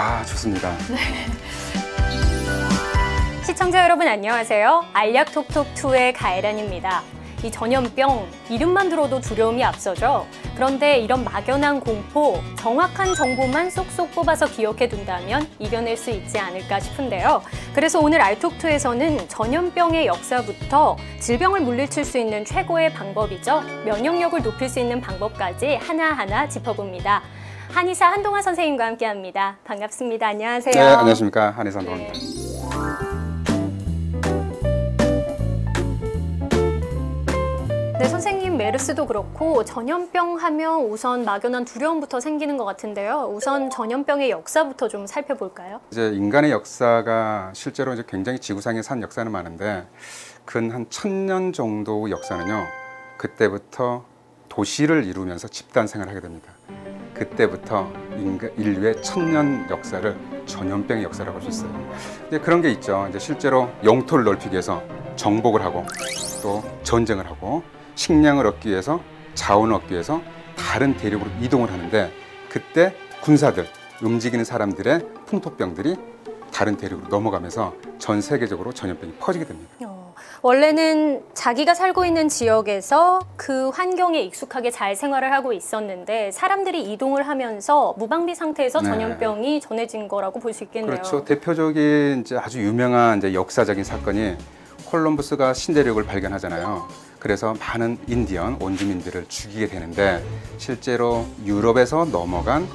아, 좋습니다. 시청자 여러분 안녕하세요. 알약톡톡2의 가혜란입니다. 이 전염병, 이름만 들어도 두려움이 앞서죠. 그런데 이런 막연한 공포, 정확한 정보만 쏙쏙 뽑아서 기억해 둔다면 이겨낼 수 있지 않을까 싶은데요. 그래서 오늘 알톡2에서는 전염병의 역사부터 질병을 물리칠 수 있는 최고의 방법이죠. 면역력을 높일 수 있는 방법까지 하나하나 짚어봅니다. 한의사 한동화 선생님과 함께합니다. 반갑습니다. 안녕하세요. 네, 안녕하십니까. 한의사 한동화입니다. 네, 선생님, 메르스도 그렇고 전염병 하면 우선 막연한 두려움부터 생기는 것 같은데요. 우선 전염병의 역사부터 좀 살펴볼까요? 이제 인간의 역사가 실제로 이제 굉장히 지구상에 산 역사는 많은데 근 한 1000년 정도 역사는요. 그때부터 도시를 이루면서 집단 생활을 하게 됩니다. 그때부터 인류의 1000년 역사를 전염병의 역사라고 할 수 있어요. 이제 그런 게 있죠. 이제 실제로 영토를 넓히기 위해서 정복을 하고 또 전쟁을 하고 식량을 얻기 위해서 자원을 얻기 위해서 다른 대륙으로 이동을 하는데 그때 군사들, 움직이는 사람들의 풍토병들이 다른 대륙으로 넘어가면서 전 세계적으로 전염병이 퍼지게 됩니다. 원래는 자기가 살고 있는 지역에서 그 환경에 익숙하게 잘 생활을 하고 있었는데 사람들이 이동을 하면서 무방비 상태에서 전염병이 전해진 거라고 볼 수 있겠네요. 그렇죠. 대표적인 이제 아주 유명한 이제 역사적인 사건이 콜럼버스가 신대륙을 발견하잖아요. 그래서 많은 인디언 원주민들을 죽이게 되는데 실제로 유럽에서 넘어간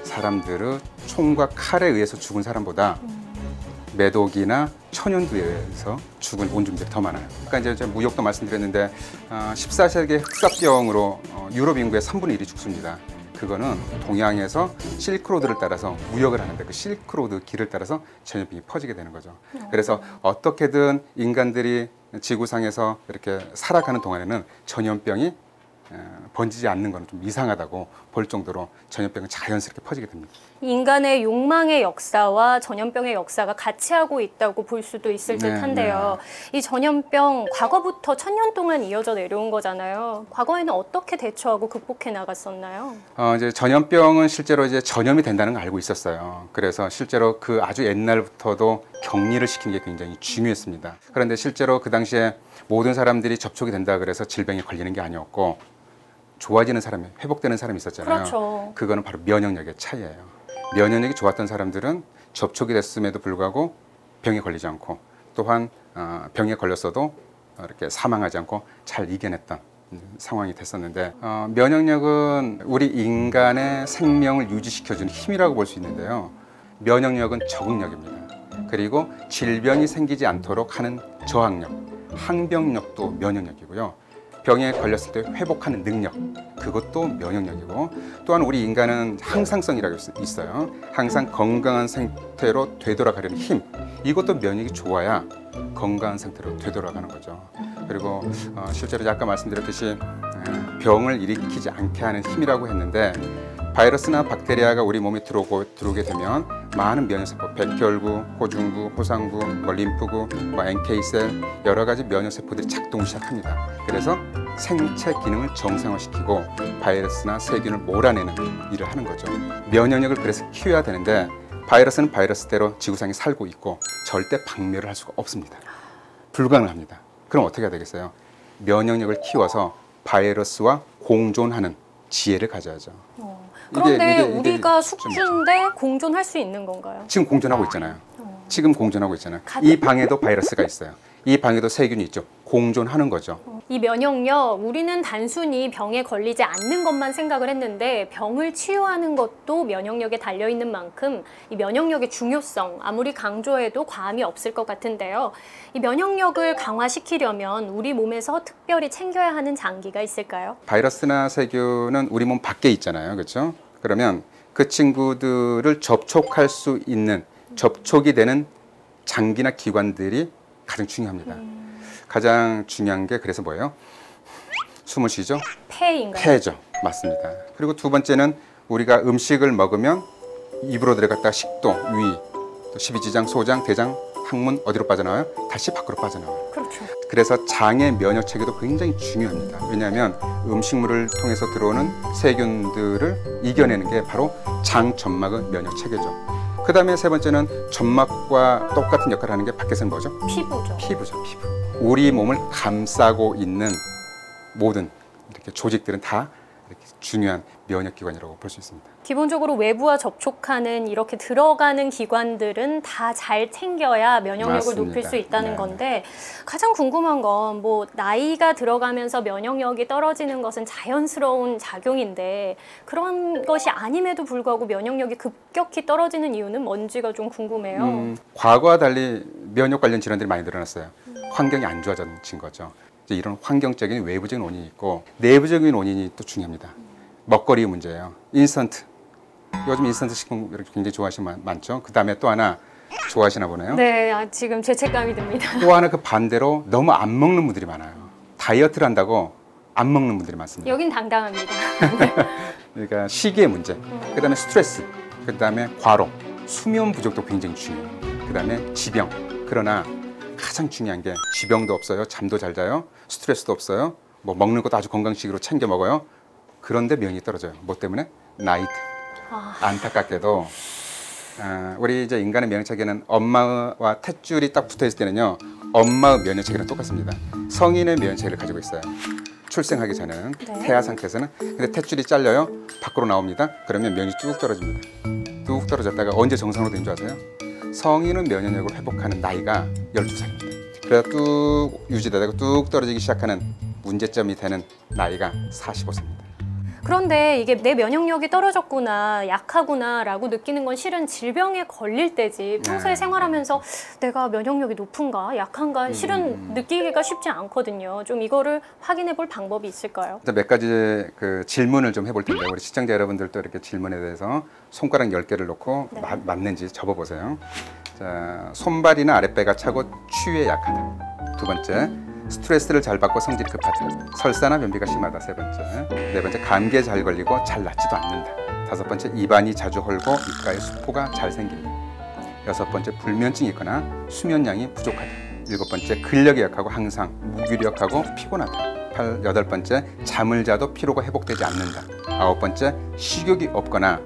사람들의 총과 칼에 의해서 죽은 사람보다 매독이나 천연두에 의해서 죽은 원주민들이 더 많아요. 그러니까 이제 무역도 말씀드렸는데 14세기 흑사병으로 유럽 인구의 3분의 1이 죽습니다. 그거는 동양에서 실크로드를 따라서 무역을 하는데 그 실크로드 길을 따라서 전염병이 퍼지게 되는 거죠. 그래서 어떻게든 인간들이 지구상에서 이렇게 살아가는 동안에는 전염병이 번지지 않는 건 좀 이상하다고 볼 정도로 전염병은 자연스럽게 퍼지게 됩니다. 인간의 욕망의 역사와 전염병의 역사가 같이 하고 있다고 볼 수도 있을 듯한데요. 이 전염병 과거부터 1000년 동안 이어져 내려온 거잖아요. 과거에는 어떻게 대처하고 극복해 나갔었나요? 이제 전염병은 실제로 이제 전염이 된다는 걸 알고 있었어요. 그래서 실제로 그 아주 옛날부터도 격리를 시키는 게 굉장히 중요했습니다. 그런데 실제로 그 당시에 모든 사람들이 접촉이 된다 그래서 질병에 걸리는 게 아니었고 좋아지는 사람이, 회복되는 사람이 있었잖아요. 그렇죠. 그거는 바로 면역력의 차이예요. 면역력이 좋았던 사람들은 접촉이 됐음에도 불구하고 병에 걸리지 않고 또한 병에 걸렸어도 이렇게 사망하지 않고 잘 이겨냈던 상황이 됐었는데 면역력은 우리 인간의 생명을 유지시켜주는 힘이라고 볼 수 있는데요. 면역력은 적응력입니다. 그리고 질병이 생기지 않도록 하는 저항력, 항병력도 면역력이고요. 병에 걸렸을 때 회복하는 능력, 그것도 면역력이고 또한 우리 인간은 항상성이라고 있어요. 항상 건강한 상태로 되돌아가려는 힘, 이것도 면역이 좋아야 건강한 상태로 되돌아가는 거죠. 그리고 실제로 아까 말씀드렸듯이 병을 일으키지 않게 하는 힘이라고 했는데 바이러스나 박테리아가 우리 몸에 들어오게 되면 많은 면역세포, 백혈구, 호중구, 호상구, 림프구, NK셀 여러 가지 면역세포들이 작동을 시작합니다. 그래서 생체 기능을 정상화시키고 바이러스나 세균을 몰아내는 일을 하는 거죠. 면역력을 그래서 키워야 되는데 바이러스는 바이러스대로 지구상에 살고 있고 절대 박멸을 할 수가 없습니다. 불가능합니다. 그럼 어떻게 해야 되겠어요? 면역력을 키워서 바이러스와 공존하는 지혜를 가져야죠. 그런데 우리가 숙주인데 공존할 수 있는 건가요? 지금 공존하고 있잖아요. 지금 공존하고 있잖아요. 이 방에도 바이러스가 있어요. 이 방에도 세균이 있죠. 공존하는 거죠. 이 면역력, 우리는 단순히 병에 걸리지 않는 것만 생각을 했는데 병을 치유하는 것도 면역력에 달려있는 만큼 이 면역력의 중요성, 아무리 강조해도 과함이 없을 것 같은데요. 이 면역력을 강화시키려면 우리 몸에서 특별히 챙겨야 하는 장기가 있을까요? 바이러스나 세균은 우리 몸 밖에 있잖아요. 그렇죠? 그러면 그 친구들을 접촉할 수 있는, 접촉이 되는 장기나 기관들이 가장 중요합니다. 가장 중요한 게 그래서 뭐예요? 숨을 쉬죠? 폐인가요? 폐죠. 맞습니다. 그리고 두 번째는 우리가 음식을 먹으면 입으로 들어갔다가 식도, 위, 또 십이지장, 소장, 대장, 항문 어디로 빠져나와요? 다시 밖으로 빠져나와요. 그렇죠. 그래서 장의 면역 체계도 굉장히 중요합니다. 왜냐하면 음식물을 통해서 들어오는 세균들을 이겨내는 게 바로 장 점막의 면역 체계죠. 그 다음에 세 번째는 점막과 똑같은 역할을 하는 게 밖에서는 뭐죠? 피부죠. 피부죠, 피부. 우리 몸을 감싸고 있는 모든 이렇게 조직들은 다 이렇게 중요한 면역기관이라고 볼 수 있습니다. 기본적으로 외부와 접촉하는 이렇게 들어가는 기관들은 다 잘 챙겨야 면역력을 맞습니다. 높일 수 있다는 네. 건데 가장 궁금한 건 뭐 나이가 들어가면서 면역력이 떨어지는 것은 자연스러운 작용인데 그런 것이 아님에도 불구하고 면역력이 급격히 떨어지는 이유는 뭔지가 좀 궁금해요. 과거와 달리 면역 관련 질환들이 많이 늘어났어요. 환경이 안 좋아진 거죠. 이제 이런 환경적인 외부적인 원인이 있고 내부적인 원인이 또 중요합니다. 먹거리 문제예요. 인스턴트. 요즘 인스턴트 식품 이렇게 굉장히 좋아하시는 분 많죠. 그 다음에 또 하나 좋아하시나 보네요. 네, 지금 죄책감이 듭니다. 또 하나 그 반대로 너무 안 먹는 분들이 많아요. 다이어트를 한다고 안 먹는 분들이 많습니다. 여긴 당당합니다. 그러니까 시기의 문제, 그 다음에 스트레스, 그 다음에 과로, 수면 부족도 굉장히 중요해요. 그 다음에 지병. 그러나 가장 중요한 게 지병도 없어요. 잠도 잘 자요. 스트레스도 없어요. 뭐 먹는 것도 아주 건강식으로 챙겨 먹어요. 그런데 면이 떨어져요. 뭐 때문에? 나이 때문에. 안타깝게도 우리 이제 인간의 면역체계는 엄마와 탯줄이 딱 붙어 있을 때는요, 엄마의 면역체계랑 똑같습니다. 성인의 면역체계를 가지고 있어요. 출생하기 전에는 네. 태아 상태에서는. 근데 탯줄이 잘려요. 밖으로 나옵니다. 그러면 면이 쭉 떨어집니다. 뚝 떨어졌다가 언제 정상으로 된 줄 아세요? 성인은 면역력을 회복하는 나이가 12살입니다. 그래서 뚝 유지되다가 뚝 떨어지기 시작하는 문제점이 되는 나이가 45세입니다. 그런데 이게 내 면역력이 떨어졌구나, 약하구나 라고 느끼는 건 실은 질병에 걸릴 때지 평소에 네. 생활하면서 내가 면역력이 높은가, 약한가 실은 느끼기가 쉽지 않거든요. 좀 이거를 확인해 볼 방법이 있을까요? 몇 가지 그 질문을 좀 해볼 텐데 우리 시청자 여러분들도 이렇게 질문에 대해서 손가락 10개를 놓고 네. 맞는지 접어보세요. 자, 손발이나 아랫배가 차고 추위에 약하다. 두 번째, 스트레스를 잘 받고 성질이 급하다. 설사나 변비가 심하다. 세 번째. 네 번째, 감기에 잘 걸리고 잘 낫지도 않는다. 다섯 번째, 입안이 자주 헐고 입가에 수포가 잘 생긴다. 여섯 번째, 불면증이 있거나 수면량이 부족하다. 일곱 번째, 근력이 약하고 항상 무기력하고 피곤하다. 여덟 번째, 잠을 자도 피로가 회복되지 않는다. 아홉 번째, 식욕이 없거나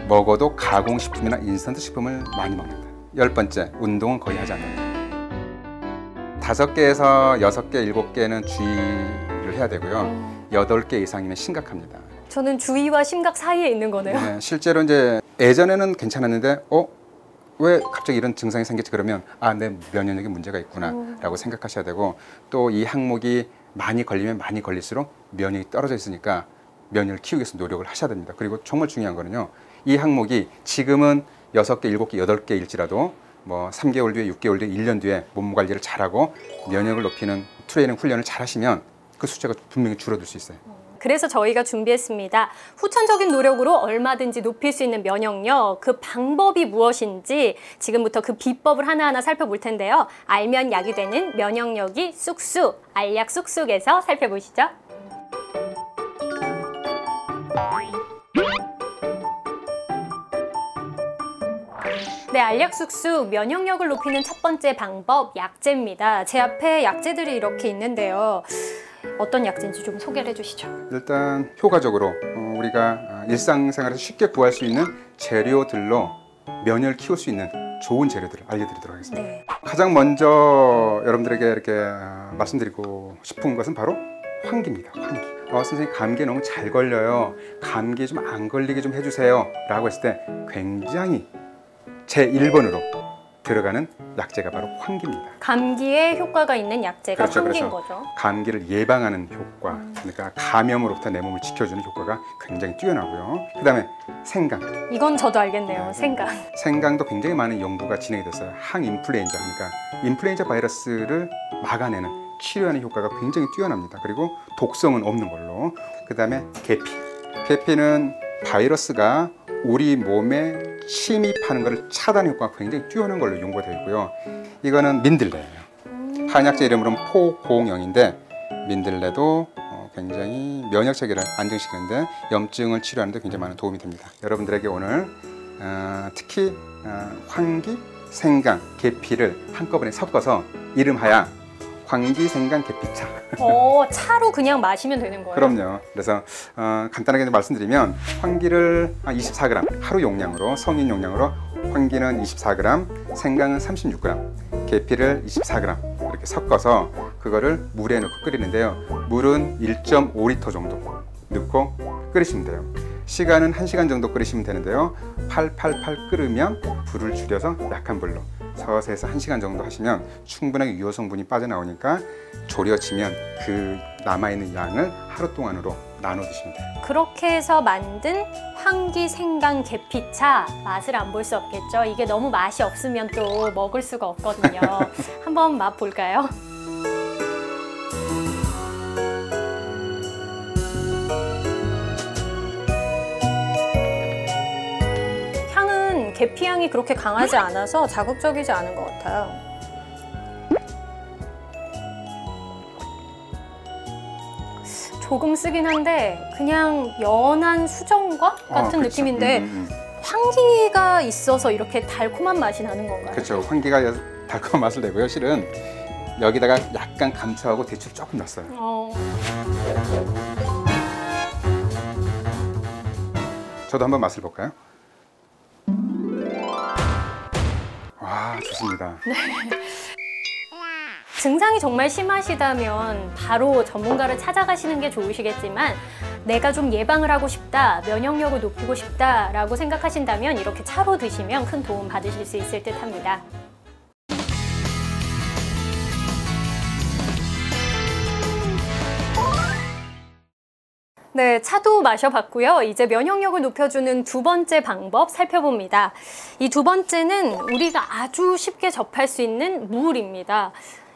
먹어도 가공식품이나 인스턴트 식품을 많이 먹는다. 열 번째, 운동은 거의 하지 않는다. 5개에서 6개, 7개는 주의를 해야 되고요. 8개 이상이면 심각합니다. 저는 주의와 심각 사이에 있는 거네요. 네, 실제로 이제 예전에는 괜찮았는데 왜 갑자기 이런 증상이 생겼지? 그러면 내 면역력에 문제가 있구나 라고 생각하셔야 되고, 또 이 항목이 많이 걸리면 많이 걸릴수록 면역이 떨어져 있으니까 면역을 키우기 위해서 노력을 하셔야 됩니다. 그리고 정말 중요한 거는요, 이 항목이 지금은 6개, 7개, 8개일지라도 뭐 3개월 뒤에, 6개월 뒤에, 1년 뒤에 몸 관리를 잘하고 면역을 높이는 트레이닝 훈련을 잘 하시면 그 숫자가 분명히 줄어들 수 있어요. 그래서 저희가 준비했습니다. 후천적인 노력으로 얼마든지 높일 수 있는 면역력, 그 방법이 무엇인지 지금부터 그 비법을 하나하나 살펴볼 텐데요. 알면 약이 되는 면역력이 쑥쑥, 알약 쑥쑥에서 살펴보시죠. 네, 알약 쑥쑥 면역력을 높이는 첫 번째 방법, 약재입니다. 제 앞에 약재들이 이렇게 있는데요. 어떤 약재인지 좀 소개를 해주시죠. 일단 효과적으로 우리가 일상생활에서 쉽게 구할 수 있는 재료들로 면역을 키울 수 있는 좋은 재료들을 알려드리도록 하겠습니다. 네. 가장 먼저 여러분들에게 이렇게 말씀드리고 싶은 것은 바로 환기입니다. 환기. 선생님, 감기에 너무 잘 걸려요. 감기에 좀 안 걸리게 좀 해주세요 라고 했을 때 굉장히 제 1번으로 들어가는 약재가 바로 환기입니다. 감기에 효과가 있는 약재가 그렇죠, 환기인 그렇죠. 거죠. 감기를 예방하는 효과, 그러니까 감염으로부터 내 몸을 지켜주는 효과가 굉장히 뛰어나고요. 그 다음에 생강. 이건 저도 알겠네요. 생강. 생강도 굉장히 많은 연구가 진행이 됐어요. 항인플루엔자, 그러니까 인플루엔자 바이러스를 막아내는, 치료하는 효과가 굉장히 뛰어납니다. 그리고 독성은 없는 걸로. 그 다음에 계피. 계피는 바이러스가 우리 몸에 침입하는 것을 차단하는 효과가 굉장히 뛰어난 걸로 연구가 되어 있고요. 이거는 민들레예요. 한약재 이름으로는 포공영인데, 민들레도 굉장히 면역 체계를 안정시키는데, 염증을 치료하는 데 굉장히 많은 도움이 됩니다. 여러분들에게 오늘 특히 환기, 생강, 계피를 한꺼번에 섞어서 이름하여 환기 생강 계피차. 차로 그냥 마시면 되는 거예요? 그럼요. 그래서 간단하게 말씀드리면 환기를 24g 하루 용량으로 성인 용량으로 환기는 24g, 생강은 36g, 계피를 24g 이렇게 섞어서 그거를 물에 넣고 끓이는데요. 물은 1.5리터 정도 넣고 끓이시면 돼요. 시간은 1시간 정도 끓이시면 되는데요. 팔팔팔 끓으면 불을 줄여서 약한 불로 서서해서 1시간 정도 하시면 충분하게 유효 성분이 빠져나오니까 졸여지면 그 남아있는 양을 하루 동안으로 나눠 드시면 돼요. 그렇게 해서 만든 환기 생강 계피차, 맛을 안 볼 수 없겠죠? 이게 너무 맛이 없으면 또 먹을 수가 없거든요. 한번 맛 볼까요? 향은 계피 향이 그렇게 강하지 않아서 자극적이지 않은 것 같아요. 조금 쓰긴 한데 그냥 연한 수정과 같은 그렇죠. 느낌인데 환기가 있어서 이렇게 달콤한 맛이 나는 건가요? 그렇죠. 환기가 달콤한 맛을 내고요. 실은 여기다가 약간 감초하고 대추를 조금 넣었어요. 저도 한번 맛을 볼까요? 와, 좋습니다. 증상이 정말 심하시다면 바로 전문가를 찾아가시는 게 좋으시겠지만 내가 좀 예방을 하고 싶다, 면역력을 높이고 싶다라고 생각하신다면 이렇게 차로 드시면 큰 도움 받으실 수 있을 듯 합니다. 네, 차도 마셔봤고요. 이제 면역력을 높여주는 두 번째 방법 살펴봅니다. 이 두 번째는 우리가 아주 쉽게 접할 수 있는 물입니다.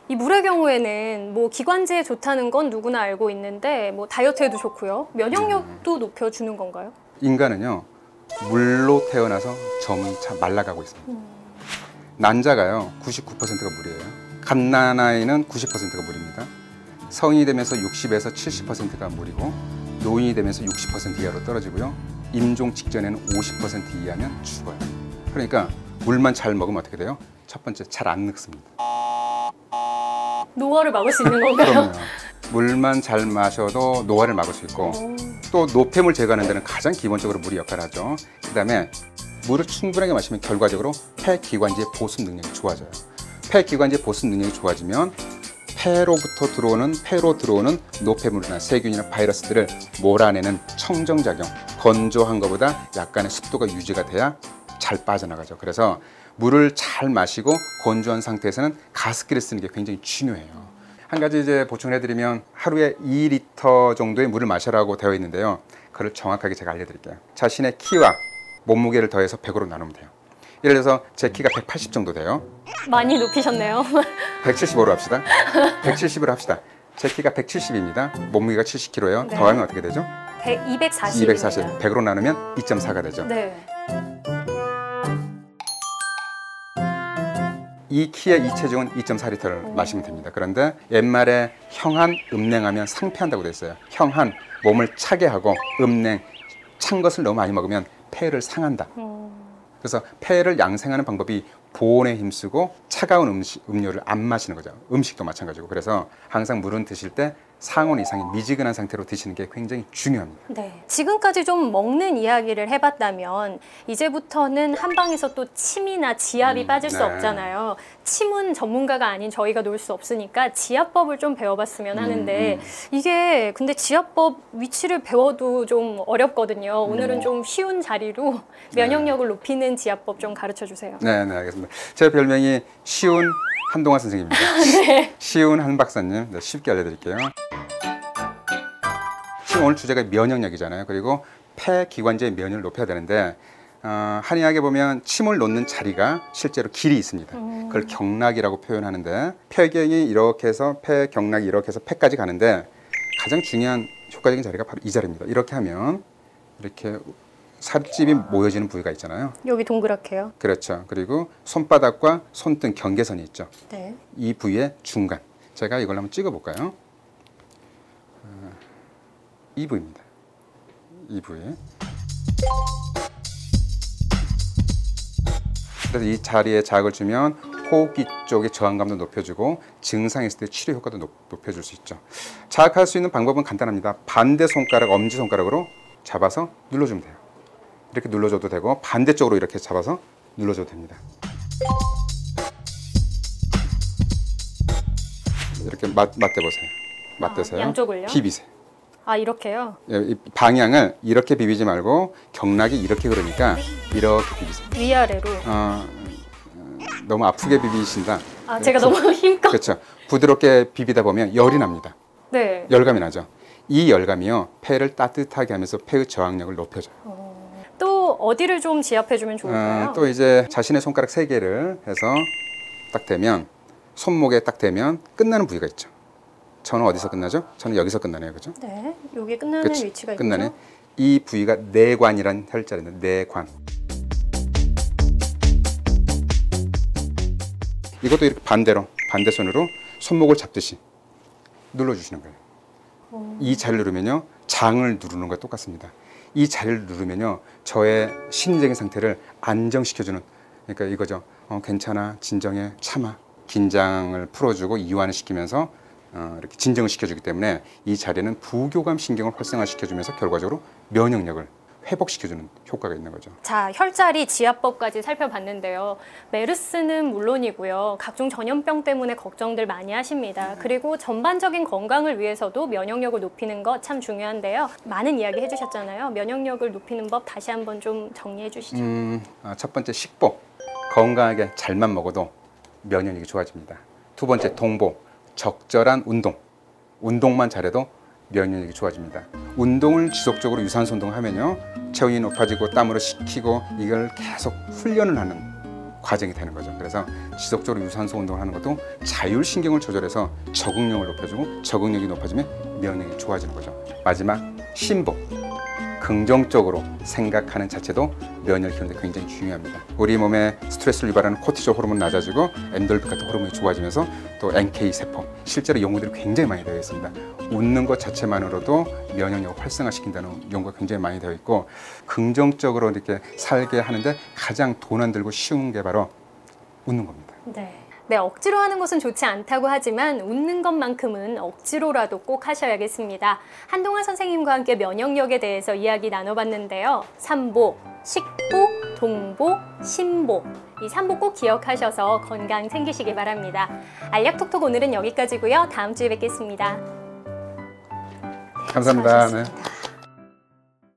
이 물의 경우에는 뭐 기관지에 좋다는 건 누구나 알고 있는데 뭐 다이어트에도 좋고요. 면역력도 높여주는 건가요? 인간은요, 물로 태어나서 점차 말라가고 있습니다. 난자가요, 99%가 물이에요. 갓난아이는 90%가 물입니다. 성인이 되면서 60에서 70%가 물이고 노인이 되면서 60% 이하로 떨어지고요. 임종 직전에는 50% 이하면 죽어요. 그러니까 물만 잘 먹으면 어떻게 돼요? 첫 번째, 잘 안 늙습니다. 노화를 막을 수 있는 건가요? 그럼요. 물만 잘 마셔도 노화를 막을 수 있고 또 노폐물 제거하는 데는 가장 기본적으로 물이 역할을 하죠. 그 다음에 물을 충분하게 마시면 결과적으로 폐기관지의 보습 능력이 좋아져요. 폐기관지의 보습 능력이 좋아지면 폐로 들어오는 노폐물이나 세균이나 바이러스들을 몰아내는 청정작용, 건조한 것보다 약간의 습도가 유지가 돼야 잘 빠져나가죠. 그래서 물을 잘 마시고 건조한 상태에서는 가습기를 쓰는 게 굉장히 중요해요. 한 가지 이제 보충해드리면 하루에 2리터 정도의 물을 마셔라고 되어 있는데요. 그걸 정확하게 제가 알려드릴게요. 자신의 키와 몸무게를 더해서 100으로 나누면 돼요. 예를 들어서 제 키가 180 정도 돼요. 많이 높이셨네요. 175로 합시다. 170으로 합시다. 제 키가 170입니다. 몸무게가 70kg예요. 네. 더하면 어떻게 되죠? 240입니다. 240. 100으로 나누면 2.4가 되죠. 네. 이 키의 이 체중은 2.4리터를 마시면 됩니다. 그런데 옛말에 형한, 음냉하면 상폐한다고 돼 있어요. 형한, 몸을 차게 하고 음냉, 찬 것을 너무 많이 먹으면 폐를 상한다. 그래서 폐를 양생하는 방법이 보온에 힘쓰고 차가운 음료를 안 마시는 거죠. 음식도 마찬가지고. 그래서 항상 물은 드실 때 상온 이상의 미지근한 상태로 드시는 게 굉장히 중요합니다. 네. 지금까지 좀 먹는 이야기를 해봤다면 이제부터는 한방에서 또 침이나 지압이 빠질 수 네. 없잖아요. 침은 전문가가 아닌 저희가 놓을 수 없으니까 지압법을 좀 배워봤으면 하는데 이게 근데 지압법 위치를 배워도 좀 어렵거든요. 오늘은 좀 쉬운 자리로 면역력을 높이는 지압법 좀 가르쳐 주세요. 네, 알겠습니다. 제 별명이 쉬운 한동환 선생님입니다. 네. 쉬운 한 박사님, 네, 쉽게 알려드릴게요. 지금 오늘 주제가 면역력이잖아요. 그리고 폐기관지의 면역을 높여야 되는데 한의학에 보면 침을 놓는 자리가 실제로 길이 있습니다. 그걸 경락이라고 표현하는데 폐경이 이렇게 해서 폐경락이 이렇게 해서 폐까지 가는데 가장 중요한 효과적인 자리가 바로 이 자리입니다. 이렇게 하면 이렇게 살집이 모여지는 부위가 있잖아요. 여기 동그랗게요. 그렇죠. 그리고 손바닥과 손등 경계선이 있죠. 네. 이 부위의 중간. 제가 이걸 한번 찍어볼까요? 이 부위입니다. 이 부위. 그래서 이 자리에 자극을 주면 호흡기 쪽의 저항감도 높여주고 증상이 있을 때 치료 효과도 높여줄 수 있죠. 자극할 수 있는 방법은 간단합니다. 반대 손가락, 엄지손가락으로 잡아서 눌러주면 돼요. 이렇게 눌러줘도 되고 반대쪽으로 이렇게 잡아서 눌러줘도 됩니다. 이렇게 맞대보세요. 맞대세요. 양쪽을요? 비비세요. 아, 이렇게요? 이 방향을 이렇게 비비지 말고 경락이 이렇게 그러니까 이렇게 비비세요. 위아래로. 너무 아프게 비비신다. 아, 제가 너무 힘껏. 그렇죠. 부드럽게 비비다 보면 열이 납니다. 네. 열감이 나죠. 이 열감이요, 폐를 따뜻하게 하면서 폐의 저항력을 높여줘요. 또 어디를 좀 지압해주면 좋을까요? 또 이제 자신의 손가락 3개를 해서 딱 대면, 손목에 딱 대면 끝나는 부위가 있죠. 저는 어디서 끝나죠? 저는 여기서 끝나네요. 그죠? 네. 여기 끝나는 그치? 위치가 끝나네. 있죠. 이 부위가 내관이라는 혈자리인데, 내관. 이것도 이렇게 반대로, 반대 손으로 손목을 잡듯이 눌러주시는 거예요. 이 자리를 누르면요, 장을 누르는 것과 똑같습니다. 이 자리를 누르면요, 저의 심리적인 상태를 안정시켜주는, 그러니까 이거죠. 괜찮아, 진정해, 참아. 긴장을 풀어주고 이완을 시키면서 이렇게 진정을 시켜주기 때문에 이 자리는 부교감 신경을 활성화시켜주면서 결과적으로 면역력을 회복시켜주는 효과가 있는 거죠. 자, 혈자리 지압법까지 살펴봤는데요. 메르스는 물론이고요. 각종 전염병 때문에 걱정들 많이 하십니다. 그리고 전반적인 건강을 위해서도 면역력을 높이는 것 참 중요한데요. 많은 이야기 해주셨잖아요. 면역력을 높이는 법 다시 한번 좀 정리해 주시죠. 첫 번째 식보. 건강하게 잘만 먹어도 면역력이 좋아집니다. 두 번째 동보. 적절한 운동. 운동만 잘해도 면역력이 좋아집니다. 운동을 지속적으로 유산소 운동을 하면요, 체온이 높아지고 땀으로 식히고 이걸 계속 훈련을 하는 과정이 되는 거죠. 그래서 지속적으로 유산소 운동을 하는 것도 자율신경을 조절해서 적응력을 높여주고 적응력이 높아지면 면역력이 좋아지는 거죠. 마지막 신보. 긍정적으로 생각하는 자체도 면역력 키우는데 굉장히 중요합니다. 우리 몸에 스트레스를 유발하는 코티졸 호르몬 낮아지고 엔돌핀 같은 호르몬이 좋아지면서 또 NK 세포, 실제로 연구들이 굉장히 많이 되어 있습니다. 웃는 것 자체만으로도 면역력을 활성화시킨다는 연구가 굉장히 많이 되어 있고, 긍정적으로 이렇게 살게 하는데 가장 돈 안 들고 쉬운 게 바로 웃는 겁니다. 네, 억지로 하는 것은 좋지 않다고 하지만 웃는 것만큼은 억지로라도 꼭 하셔야겠습니다. 한동안 선생님과 함께 면역력에 대해서 이야기 나눠봤는데요. 삼보, 식보, 동보, 신보. 이 3보 꼭 기억하셔서 건강 챙기시기 바랍니다. 알약톡톡 오늘은 여기까지고요. 다음 주에 뵙겠습니다. 감사합니다. 수고하셨습니다. 네.